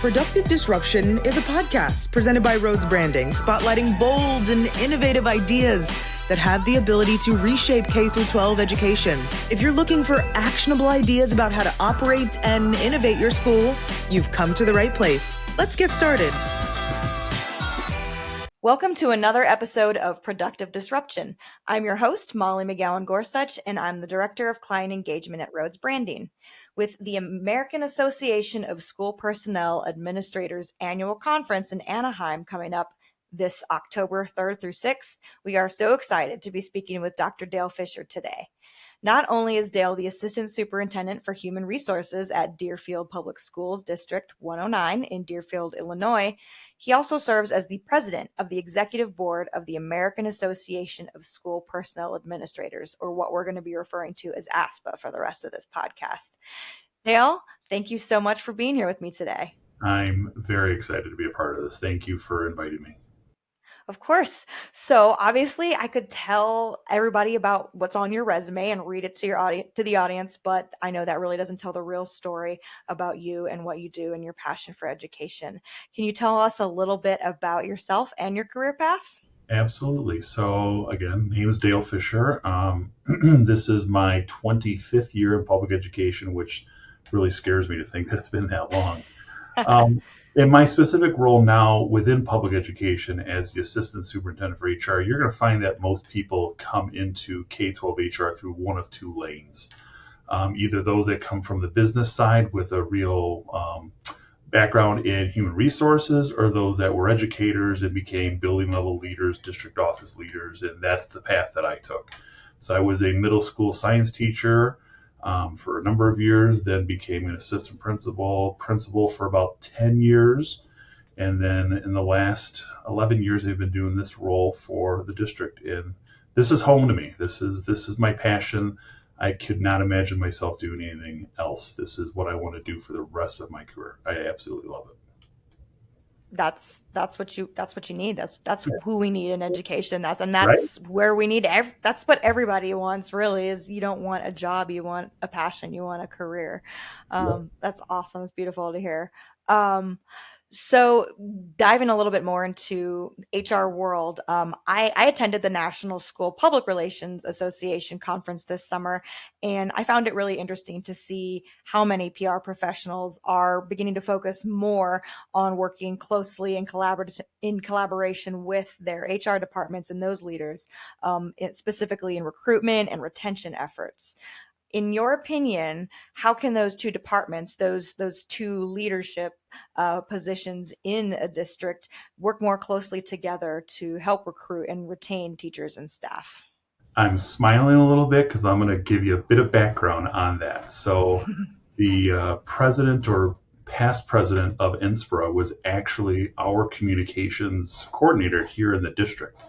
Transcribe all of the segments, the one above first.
Productive Disruption is a podcast presented by Rhodes Branding, spotlighting bold and innovative ideas that have the ability to reshape K-12 education. If you're looking for actionable ideas about how to operate and innovate your school, you've come to the right place. Let's get started. Welcome to another episode of Productive Disruption. I'm your host, Molly McGowan Gorsuch, and I'm the Director of Client Engagement at Rhodes Branding. With the American Association of School Personnel Administrators Annual Conference in Anaheim coming up this October 3rd through 6th, we are so excited to be speaking with Dr. Dale Fisher today. Not only is Dale the Assistant Superintendent for Human Resources at Deerfield Public Schools District 109 in Deerfield, Illinois, he also serves as the President of the Executive Board of the American Association of School Personnel Administrators, or what we're going to be referring to as AASPA for the rest of this podcast. Dale, thank you so much for being here with me today. I'm very excited to be a part of this. Thank you for inviting me. Of course. So obviously I could tell everybody about what's on your resume and read it to your audience, to the audience, but I know that really doesn't tell the real story about you and what you do and your passion for education. Can you tell us a little bit about yourself and your career path? Absolutely. So again, name is Dale Fisher. This is my 25th year in public education, which really scares me to think that it's been that long. In my specific role now within public education as the Assistant Superintendent for HR, you're going to find that most people come into K-12 HR through one of two lanes. Either those that come from the business side with a real background in human resources, or those that were educators and became building level leaders, district office leaders, and that's the path that I took. So I was a middle school science teacher for a number of years, then became an assistant principal for about 10 years. And then in the last 11 years, I've been doing this role for the district. And this is home to me. This is my passion. I could not imagine myself doing anything else. This is what I want to do for the rest of my career. I absolutely love it. That's what you need. That's who we need in education. That's Right? where we need. That's what everybody wants. Really, is you don't want a job, you want a passion, you want a career. That's awesome. It's beautiful to hear. So diving a little bit more into HR world, I attended the National School Public Relations Association conference this summer, and I found it really interesting to see how many PR professionals are beginning to focus more on working closely in collaboration with their HR departments and those leaders, specifically in recruitment and retention efforts. In your opinion, how can those two departments, those two leadership positions in a district, work more closely together to help recruit and retain teachers and staff? I'm smiling a little bit because I'm going to give you a bit of background on that. So the president or past president of NSPRA was actually our communications coordinator here in the district.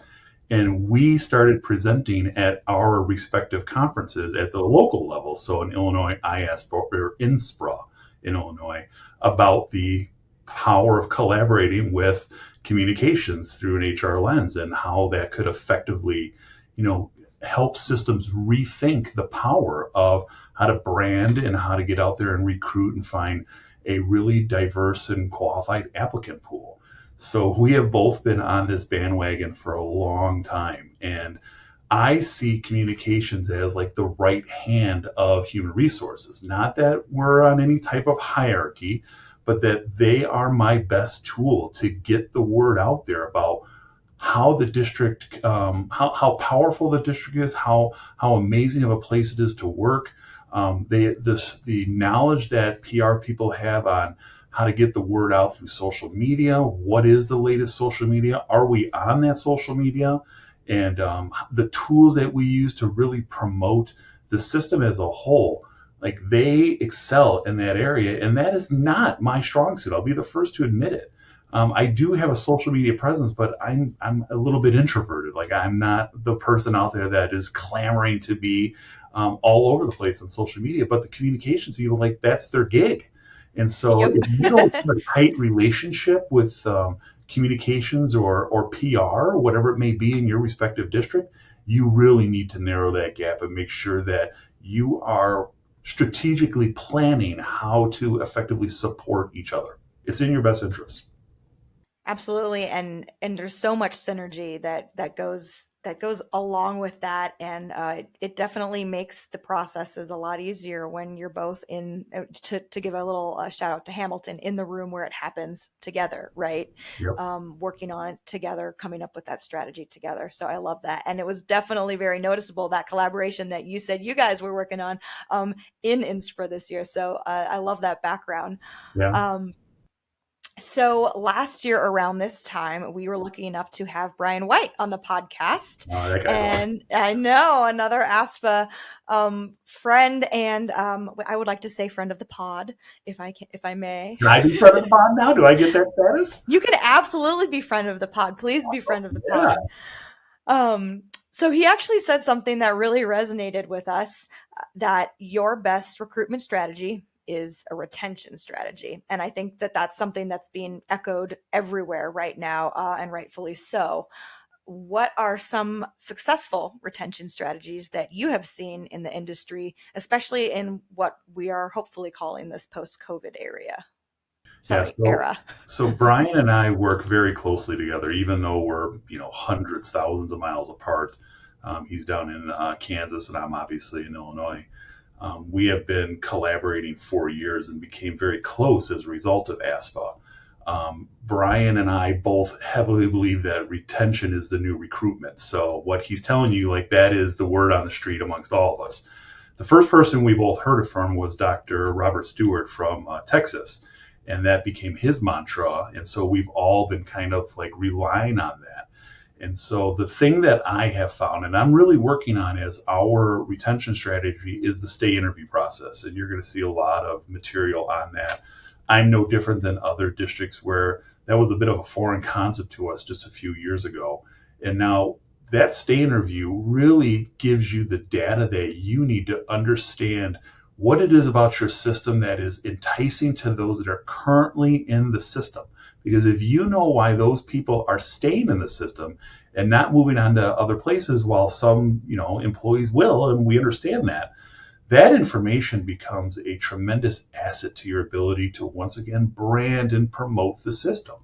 And we started presenting at our respective conferences at the local level. So in Illinois, AASPA or NSPRA in Illinois, about the power of collaborating with communications through an HR lens and how that could effectively, help systems rethink the power of how to brand and how to get out there and recruit and find a really diverse and qualified applicant pool. So we have both been on this bandwagon for a long time. And I see communications as like the right hand of human resources. Not that we're on any type of hierarchy, but that they are my best tool to get the word out there about how the district, how powerful the district is, how amazing of a place it is to work. The knowledge that PR people have on how to get the word out through social media. What is the latest social media? Are we on that social media? And the tools that we use to really promote the system as a whole, like they excel in that area. And that is not my strong suit. I'll be the first to admit it. I do have a social media presence, but I'm a little bit introverted. Like I'm not the person out there that is clamoring to be all over the place on social media, but the communications people, like that's their gig. And so if you don't have a tight relationship with communications or PR, whatever it may be in your respective district, you really need to narrow that gap and make sure that you are strategically planning how to effectively support each other. it's in your best interest. Absolutely, and there's so much synergy that goes along with that, and it definitely makes the processes a lot easier when you're both in. To give a little shout out to Hamilton, in the room where it happens together, right? Yep. Working on it together, coming up with that strategy together. So I love that, and it was definitely very noticeable, that collaboration that you said you guys were working on in INSPRA this year. So I love that background. Yeah. So last year around this time, we were lucky enough to have Brian White on the podcast. That guy's awesome. And I know, another ASPA friend, and I would like to say friend of the pod, if I may. Can I be friend of the pod now? Do I get that status? You can absolutely be friend of the pod. Please be friend of the Yeah. pod. So he actually said something that really resonated with us, that your best recruitment strategy is a retention strategy. And I think that that's something that's being echoed everywhere right now, and rightfully so. What are some successful retention strategies that you have seen in the industry, especially in what we are hopefully calling this post-COVID era? So Brian and I work very closely together, even though we're, hundreds, thousands of miles apart. He's down in Kansas, and I'm obviously in Illinois. We have been collaborating for years and became very close as a result of ASPA. Brian and I both heavily believe that retention is the new recruitment. So what he's telling you, that is the word on the street amongst all of us. The first person we both heard it from was Dr. Robert Stewart from Texas, and that became his mantra. And so we've all been kind of relying on that. And so the thing that I have found, and I'm really working on as our retention strategy, is the stay interview process. And you're going to see a lot of material on that. I'm no different than other districts where that was a bit of a foreign concept to us just a few years ago. And now that stay interview really gives you the data that you need to understand what it is about your system that is enticing to those that are currently in the system. Because if you know why those people are staying in the system and not moving on to other places, while some, employees will, and we understand that, that information becomes a tremendous asset to your ability to once again brand and promote the system.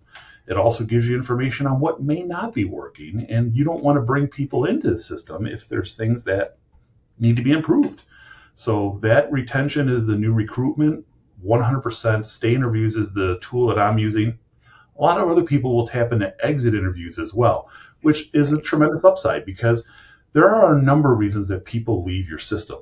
It also gives you information on what may not be working, and you don't want to bring people into the system if there's things that need to be improved. So that retention is the new recruitment. 100% stay interviews is the tool that I'm using. A lot of other people will tap into exit interviews as well, which is a tremendous upside, because there are a number of reasons that people leave your system.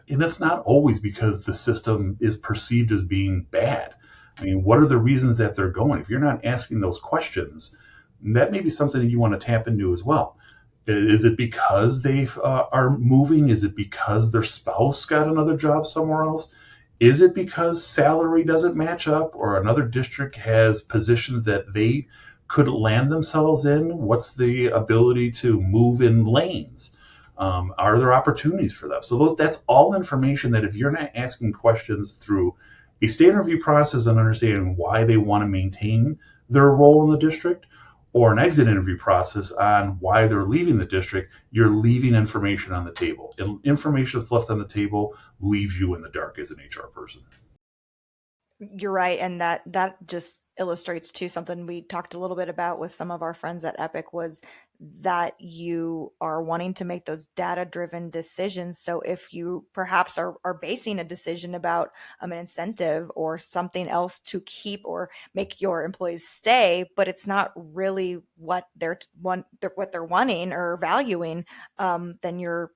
And it's not always because the system is perceived as being bad. I mean, what are the reasons that they're going? If you're not asking those questions, that may be something that you want to tap into as well. Is it because they are moving? Is it because their spouse got another job somewhere else? Is it because salary doesn't match up, or another district has positions that they could land themselves in? What's the ability to move in lanes? Are there opportunities for them? So that's all information that if you're not asking questions through a stay interview process and understanding why they want to maintain their role in the district, or an exit interview process on why they're leaving the district, you're leaving information on the table. And information that's left on the table leaves you in the dark as an HR person. You're right, and that just illustrates too something we talked a little bit about with some of our friends at Epic, was that you are wanting to make those data-driven decisions. So if you perhaps are basing a decision about an incentive or something else to keep or make your employees stay, but it's not really what they're wanting or valuing, then you're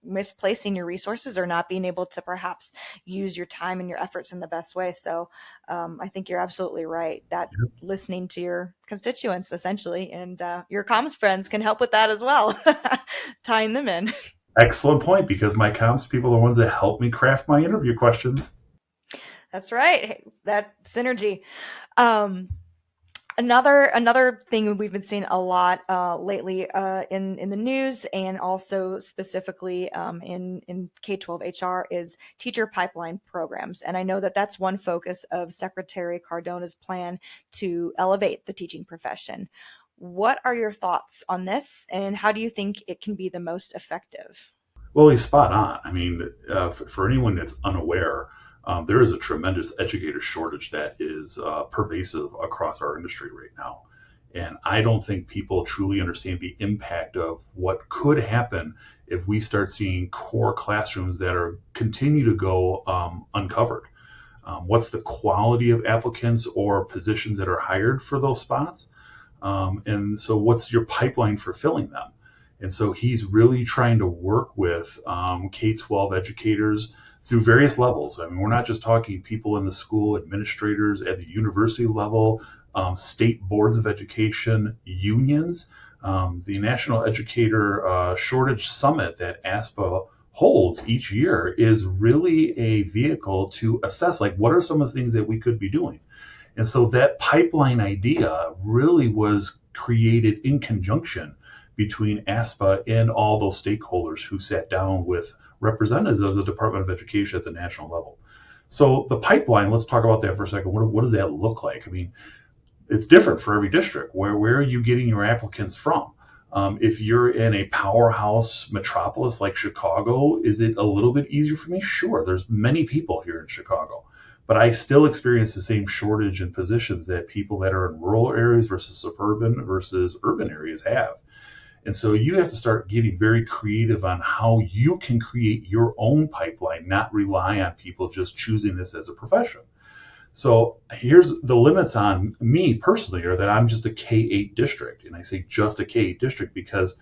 misplacing your resources or not being able to perhaps use your time and your efforts in the best way. So I think you're absolutely right that listening to your constituents essentially, and your comms friends can help with that as well, tying them in. Excellent point, because my comms people are the ones that help me craft my interview questions. That's right. That synergy. Another thing we've been seeing a lot lately in the news, and also specifically in K-12 HR, is teacher pipeline programs. And I know that that's one focus of Secretary Cardona's plan to elevate the teaching profession. What are your thoughts on this, and how do you think it can be the most effective? Well, he's spot on. I mean, for anyone that's unaware, There is a tremendous educator shortage that is pervasive across our industry right now. And I don't think people truly understand the impact of what could happen if we start seeing core classrooms that are continue to go uncovered. What's the quality of applicants or positions that are hired for those spots? And so what's your pipeline for filling them? And so he's really trying to work with K-12 educators through various levels. I mean, we're not just talking people in the school, administrators at the university level, state boards of education, unions. The National Educator Shortage Summit that AASPA holds each year is really a vehicle to assess, like, what are some of the things that we could be doing? And so that pipeline idea really was created in conjunction between AASPA and all those stakeholders who sat down with representatives of the Department of Education at the national level. So the pipeline, let's talk about that for a second. What does that look like? I mean, it's different for every district. Where are you getting your applicants from? If you're in a powerhouse metropolis like Chicago, is it a little bit easier for me? Sure, there's many people here in Chicago, but I still experience the same shortage in positions that people that are in rural areas versus suburban versus urban areas have. And so you have to start getting very creative on how you can create your own pipeline, not rely on people just choosing this as a profession. So here's the limits on me personally are that I'm just a K-8 district. And I say just a K-8 district because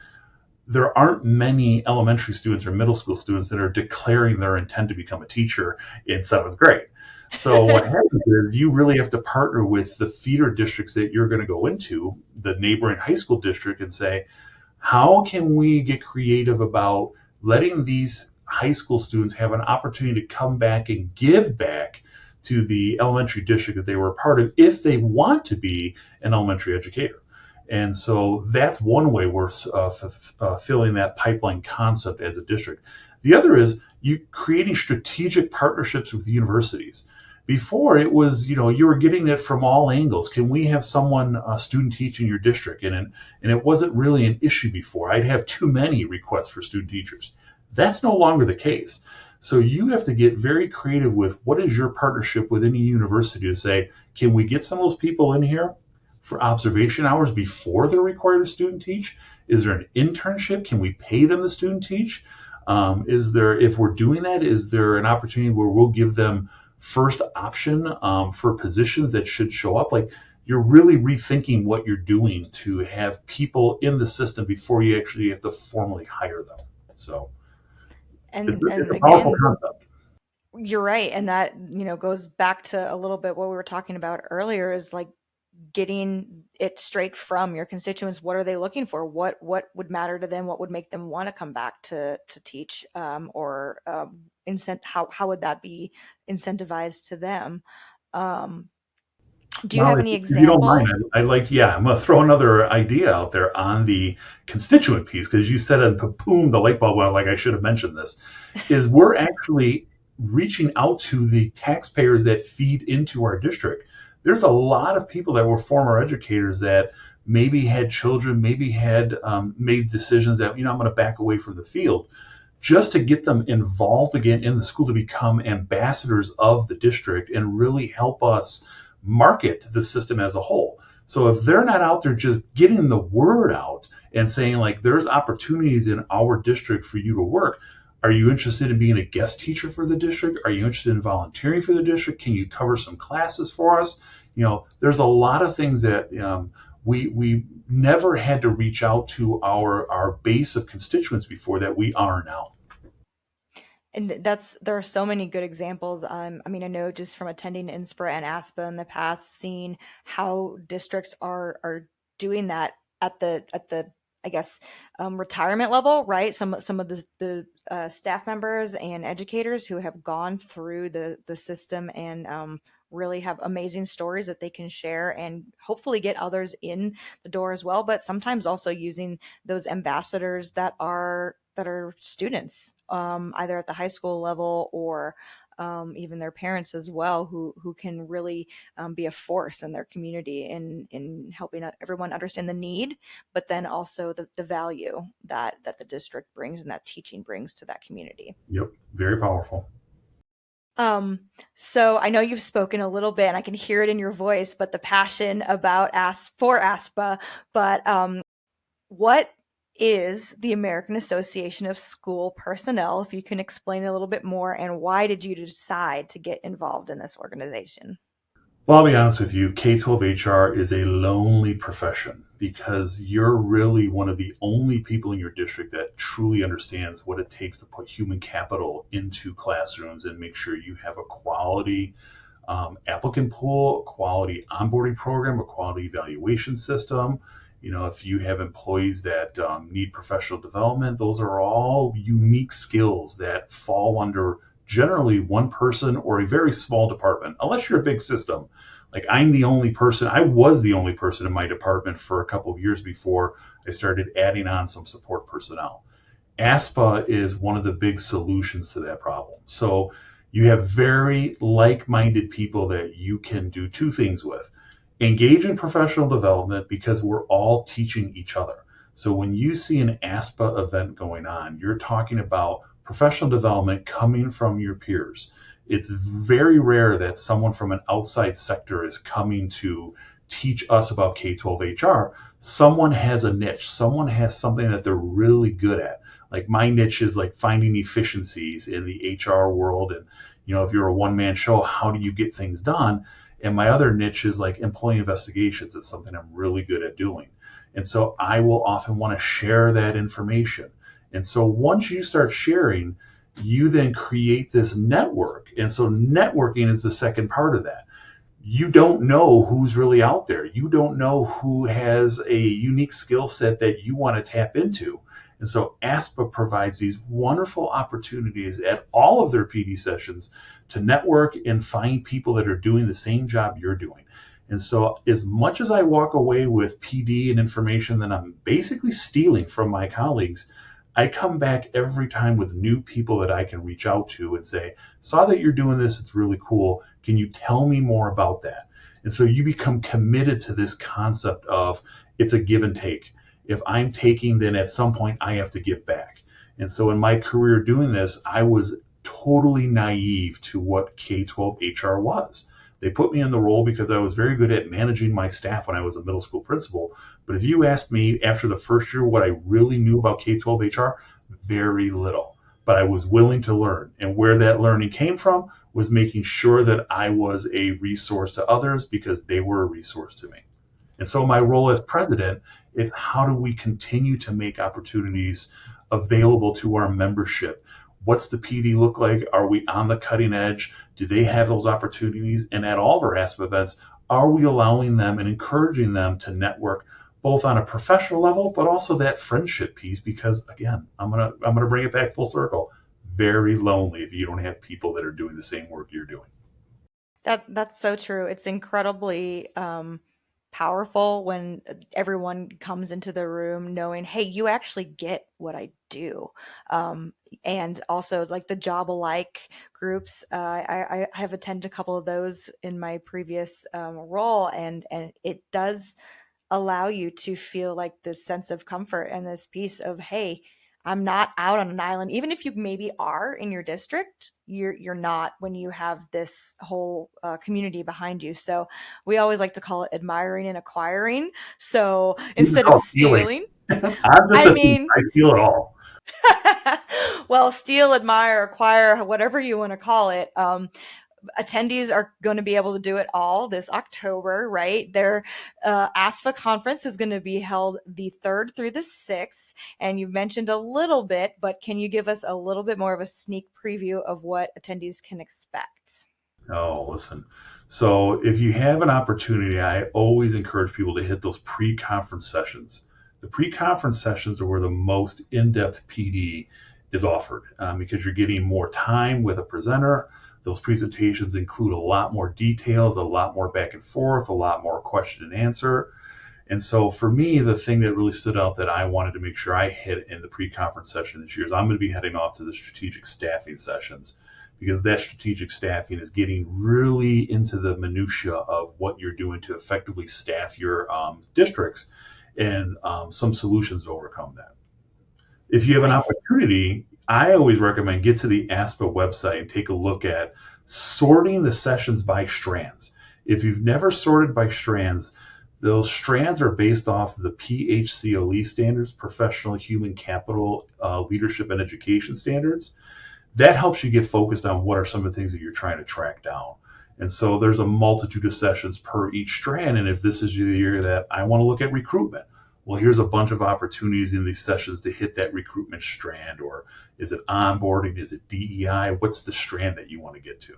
there aren't many elementary students or middle school students that are declaring their intent to become a teacher in 7th grade. So what happens is you really have to partner with the feeder districts that you're going to go into, the neighboring high school district, and say, how can we get creative about letting these high school students have an opportunity to come back and give back to the elementary district that they were a part of if they want to be an elementary educator? And so that's one way we're filling that pipeline concept as a district. The other is you creating strategic partnerships with universities. Before it was, you were getting it from all angles. Can we have someone, a student teach in your district? And it wasn't really an issue before. I'd have too many requests for student teachers. That's no longer the case. So you have to get very creative with what is your partnership with any university to say, can we get some of those people in here for observation hours before they're required to student teach? Is there an internship? Can we pay them to student teach? If we're doing that, is there an opportunity where we'll give them first option for positions that should show up? Like, you're really rethinking what you're doing to have people in the system before you actually have to formally hire them. So it's a powerful concept. You're right. And that, goes back to a little bit what we were talking about earlier is like getting it straight from your constituents. What are they looking for? What would matter to them? What would make them want to come back to teach? How would that be incentivized to them? Do you have any If you don't mind, examples? I'm going to throw another idea out there on the constituent piece, because you said it, boom, the light bulb went, like I should have mentioned this, is we're actually reaching out to the taxpayers that feed into our district. There's a lot of people that were former educators that maybe had children, maybe had made decisions that, I'm going to back away from the field, just to get them involved again in the school to become ambassadors of the district and really help us market the system as a whole. So if they're not out there just getting the word out and saying, like, there's opportunities in our district for you to work. Are you interested in being a guest teacher for the district? Are you interested in volunteering for the district? Can you cover some classes for us? There's a lot of things that we never had to reach out to our base of constituents before that we are now. And there are so many good examples. I know just from attending INSPRA and ASPA in the past, seeing how districts are doing that at the I guess retirement level, right? Some of the staff members and educators who have gone through the system and really have amazing stories that they can share and hopefully get others in the door as well. But sometimes also using those ambassadors that are students, either at the high school level or even their parents as well, who can really be a force in their community in helping everyone understand the need, but then also the value that the district brings and that teaching brings to that community. Yep, very powerful. So I know you've spoken a little bit and I can hear it in your voice, but the passion about for ASPA, but what is the American Association of School Personnel, if you can explain a little bit more, and why did you decide to get involved in this organization? Well, I'll be honest with you, K-12 HR is a lonely profession because you're really one of the only people in your district that truly understands what it takes to put human capital into classrooms and make sure you have a quality applicant pool, a quality onboarding program, a quality evaluation system. If you have employees that need professional development, those are all unique skills that fall under generally one person or a very small department, unless you're a big system. Like I was the only person in my department for a couple of years before I started adding on some support personnel. ASPA is one of the big solutions to that problem. So you have very like-minded people that you can do two things with. Engage in professional development because we're all teaching each other. So when you see an ASPA event going on, you're talking about professional development coming from your peers. It's very rare that someone from an outside sector is coming to teach us about K-12 HR. Someone has a niche. Someone has something that they're really good at. Like my niche is like finding efficiencies in the HR world. And, if you're a one-man show, how do you get things done? And my other niche is like employee investigations. It's something I'm really good at doing. And so I will often want to share that information. And so once you start sharing, you then create this network. And so networking is the second part of that. You don't know who's really out there. You don't know who has a unique skill set that you want to tap into. And so ASPA provides these wonderful opportunities at all of their PD sessions to network and find people that are doing the same job you're doing. And so as much as I walk away with PD and information that I'm basically stealing from my colleagues, I come back every time with new people that I can reach out to and say, saw that you're doing this, it's really cool. Can you tell me more about that? And so you become committed to this concept of it's a give and take. If I'm taking, then at some point I have to give back. And so in my career doing this, I was totally naive to what K-12 HR was. They put me in the role because I was very good at managing my staff when I was a middle school principal. But if you asked me after the first year what I really knew about K-12 HR, very little. But I was willing to learn. And where that learning came from was making sure that I was a resource to others because they were a resource to me. And so my role as president is how do we continue to make opportunities available to our membership? What's the PD look like? Are we on the cutting edge? Do they have those opportunities? And at all of our ASPA events, are we allowing them and encouraging them to network both on a professional level, but also that friendship piece? Because again, I'm gonna bring it back full circle. Very lonely if you don't have people that are doing the same work you're doing. That's so true. It's incredibly powerful when everyone comes into the room knowing, hey, you actually get what I do. And also like the job alike groups. I have attended a couple of those in my previous role, and it does allow you to feel like this sense of comfort and this piece of, hey, I'm not out on an island. Even if you maybe are in your district, you're not when you have this whole community behind you. So we always like to call it admiring and acquiring. So instead of stealing, I'm just I mean, I steal it all. well, steal, admire, acquire, whatever you want to call it. Attendees are going to be able to do it all this October, right? Their AASPA Conference is going to be held the 3rd through the 6th. And you've mentioned a little bit, but can you give us a little bit more of a sneak preview of what attendees can expect? Oh, listen. So if you have an opportunity, I always encourage people to hit those pre-conference sessions. The pre-conference sessions are where the most in-depth PD is offered because you're getting more time with a presenter. Those presentations include a lot more details, a lot more back and forth, a lot more question and answer. And so for me, the thing that really stood out that I wanted to make sure I hit in the pre-conference session this year is I'm going to be heading off to the strategic staffing sessions, because that strategic staffing is getting really into the minutia of what you're doing to effectively staff your districts and some solutions to overcome that. If you have an opportunity, I always recommend get to the AASPA website and take a look at sorting the sessions by strands. If you've never sorted by strands, those strands are based off the PHCLE standards, Professional Human Capital Leadership and Education Standards. That helps you get focused on what are some of the things that you're trying to track down. And so there's a multitude of sessions per each strand. And if this is the year that I want to look at recruitment, well, here's a bunch of opportunities in these sessions to hit that recruitment strand. Or is it onboarding? Is it DEI? What's the strand that you want to get to?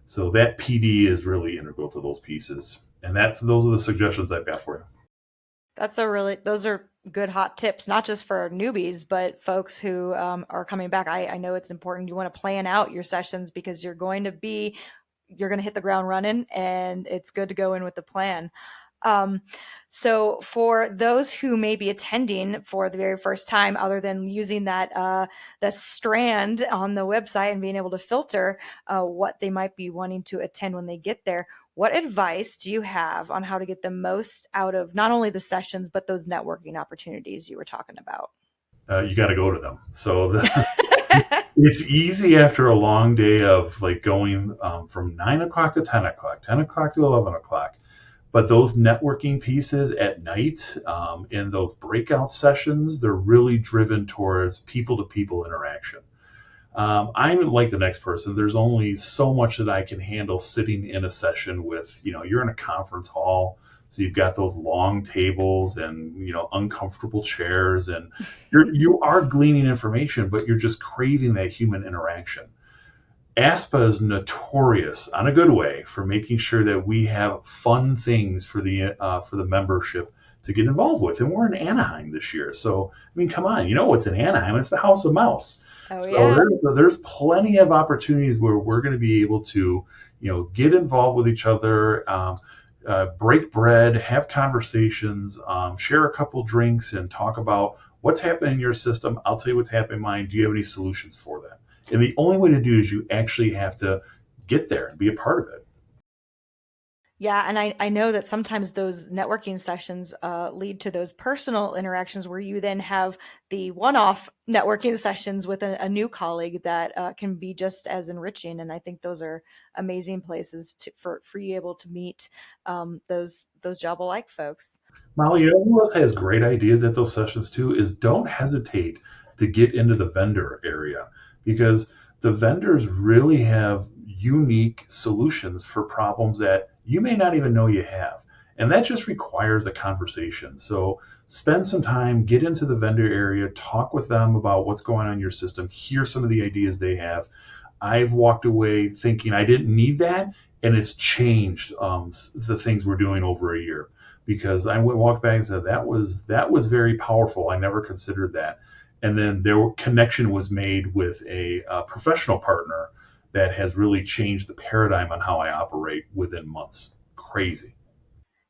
So that PD is really integral to those pieces. And those are the suggestions I've got for you. Those are good hot tips, not just for newbies, but folks who are coming back. I know it's important. You want to plan out your sessions because you're going to hit the ground running, and it's good to go in with the plan. So for those who may be attending for the very first time, other than using the strand on the website and being able to filter what they might be wanting to attend when they get there, what advice do you have on how to get the most out of not only the sessions, but those networking opportunities you were talking about? You got to go to them. So it's easy after a long day of like going from 9 o'clock to 10 o'clock, 10 o'clock to 11 o'clock. But those networking pieces at night in those breakout sessions, they're really driven towards people-to-people interaction. I'm like the next person. There's only so much that I can handle sitting in a session with, you're in a conference hall. So you've got those long tables and, uncomfortable chairs, and you are gleaning information, but you're just craving that human interaction. AASPA is notorious, on a good way, for making sure that we have fun things for the membership to get involved with. And we're in Anaheim this year. So, come on, what's in Anaheim? It's the House of Mouse. Oh, so yeah. there's plenty of opportunities where we're going to be able to, get involved with each other, break bread, have conversations, share a couple drinks, and talk about what's happening in your system. I'll tell you what's happening in mine. Do you have any solutions for that? And the only way to do is you actually have to get there and be a part of it. Yeah, and I know that sometimes those networking sessions lead to those personal interactions where you then have the one-off networking sessions with a new colleague that can be just as enriching. And I think those are amazing places for you able to meet those job-alike folks. Molly, who else has great ideas at those sessions too is don't hesitate to get into the vendor area, because the vendors really have unique solutions for problems that you may not even know you have. And that just requires a conversation. So spend some time, get into the vendor area, talk with them about what's going on in your system, hear some of the ideas they have. I've walked away thinking I didn't need that, and it's changed the things we're doing over a year, because I walked back and said that was very powerful. I never considered that. And then their connection was made with a professional partner that has really changed the paradigm on how I operate within months. Crazy.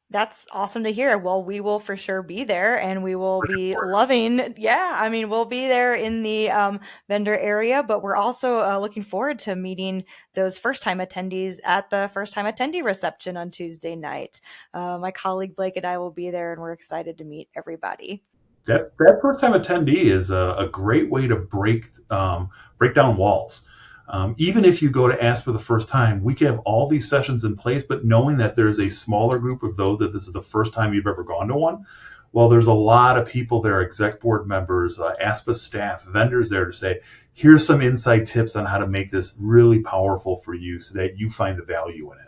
That's awesome to hear. Well, we will for sure be there, and we will be loving. Yeah, we'll be there in the vendor area, but we're also looking forward to meeting those first-time attendees at the first-time attendee reception on Tuesday night. My colleague Blake and I will be there, and we're excited to meet everybody. That first-time attendee is a great way to break down walls. Even if you go to AASPA for the first time, we can have all these sessions in place, but knowing that there's a smaller group of those that this is the first time you've ever gone to one, well, there's a lot of people there, exec board members, AASPA staff, vendors there to say, here's some inside tips on how to make this really powerful for you so that you find the value in it.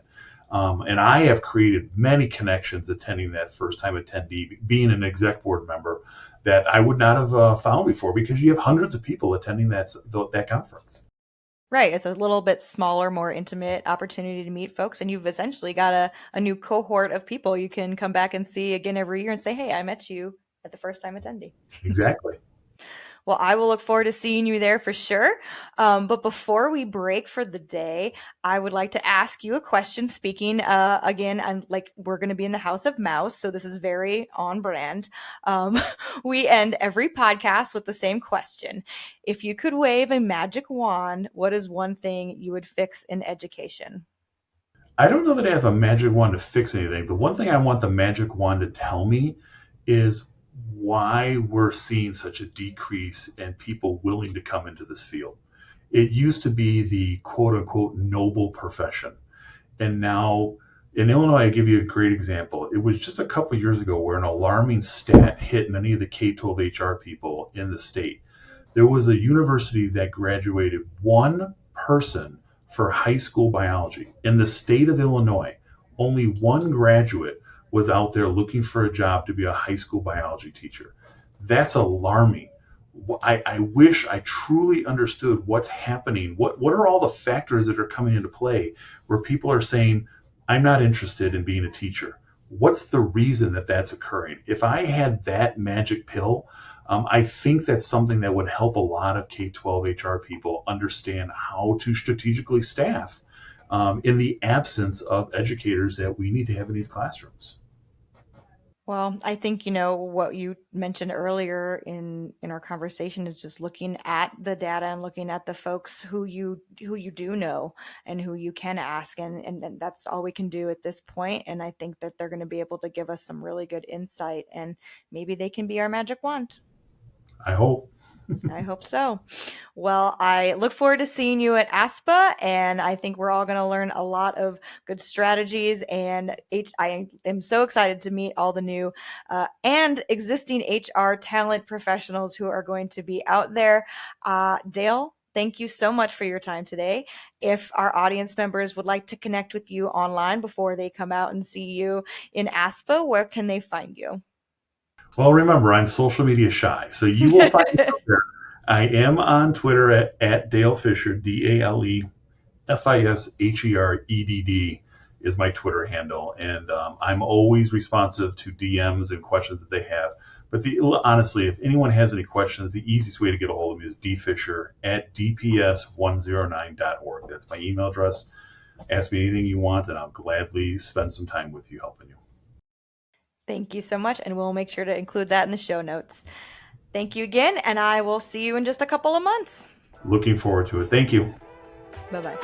And I have created many connections attending that first-time attendee, being an exec board member, that I would not have found before, because you have hundreds of people attending that conference. Right. It's a little bit smaller, more intimate opportunity to meet folks. And you've essentially got a new cohort of people you can come back and see again every year and say, hey, I met you at the first-time attendee. Exactly. Well, I will look forward to seeing you there for sure. But before we break for the day, I would like to ask you a question. Speaking again, we're going to be in the House of Mouse, so this is very on brand. We end every podcast with the same question. If you could wave a magic wand, what is one thing you would fix in education? I don't know that I have a magic wand to fix anything. The one thing I want the magic wand to tell me is why we're seeing such a decrease in people willing to come into this field. It used to be the quote unquote noble profession. And now in Illinois, I give you a great example. It was just a couple years ago where an alarming stat hit many of the K-12 HR people in the state. There was a university that graduated one person for high school biology. In the state of Illinois, only one graduate was out there looking for a job to be a high school biology teacher. That's alarming. I wish I truly understood what's happening. What are all the factors that are coming into play where people are saying, I'm not interested in being a teacher? What's the reason that that's occurring? If I had that magic pill, I think that's something that would help a lot of K-12 HR people understand how to strategically staff in the absence of educators that we need to have in these classrooms. Well, I think, what you mentioned earlier in our conversation is just looking at the data and looking at the folks who you do know and who you can ask, and that's all we can do at this point. And I think that they're going to be able to give us some really good insight, and maybe they can be our magic wand. I hope. I hope so. Well, I look forward to seeing you at AASPA, and I think we're all going to learn a lot of good strategies. And I am so excited to meet all the new and existing HR talent professionals who are going to be out there. Dale, thank you so much for your time today. If our audience members would like to connect with you online before they come out and see you in AASPA, where can they find you? Well, remember, I'm social media shy, so you will find me out there. I am on Twitter at Dale Fisher, DaleFishered is my Twitter handle. And I'm always responsive to DMs and questions that they have. But honestly, if anyone has any questions, the easiest way to get a hold of me is dfisher@dps109.org. That's my email address. Ask me anything you want, and I'll gladly spend some time with you helping you. Thank you so much, and we'll make sure to include that in the show notes. Thank you again, and I will see you in just a couple of months. Looking forward to it. Thank you. Bye-bye.